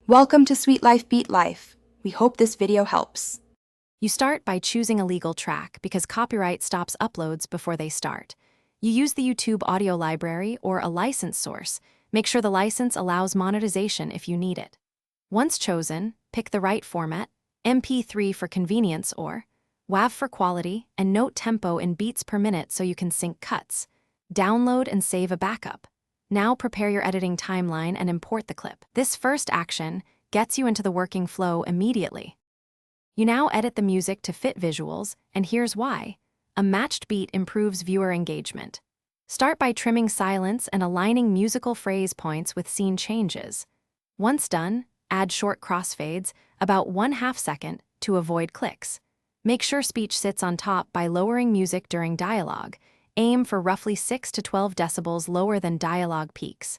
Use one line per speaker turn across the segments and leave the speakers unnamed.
Welcome to Sweet Life Beat Life. We hope this video helps.
You start by choosing a legal track because copyright stops uploads before they start. You use the YouTube audio library or a license source. Make sure the license allows monetization if you need it. Once chosen, pick the right format, MP3 for convenience or WAV for quality, and note tempo in beats per minute so you can sync cuts. Download and save a backup. Now prepare your editing timeline and import the clip. This first action gets you into the working flow immediately. You now edit the music to fit visuals, and here's why. A matched beat improves viewer engagement. Start by trimming silence and aligning musical phrase points with scene changes. Once done, add short crossfades, about 1/2 second, to avoid clicks. Make sure speech sits on top by lowering music during dialogue. Aim for roughly 6 to 12 decibels lower than dialogue peaks.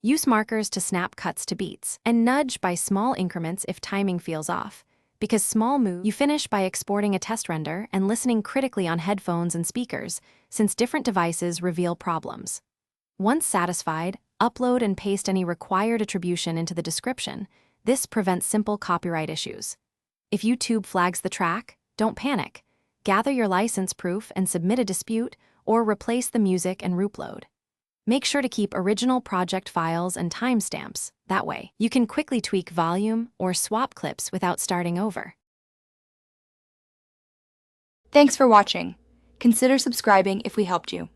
Use markers to snap cuts to beats, and nudge by small increments if timing feels off. Because small moves, you finish by exporting a test render and listening critically on headphones and speakers, since different devices reveal problems. Once satisfied, upload and paste any required attribution into the description. This prevents simple copyright issues. If YouTube flags the track, don't panic. Gather your license proof and submit a dispute, or replace the music and upload. Make sure to keep original project files and timestamps. That way, you can quickly tweak volume or swap clips without starting over.
Thanks for watching. Consider subscribing if we helped you.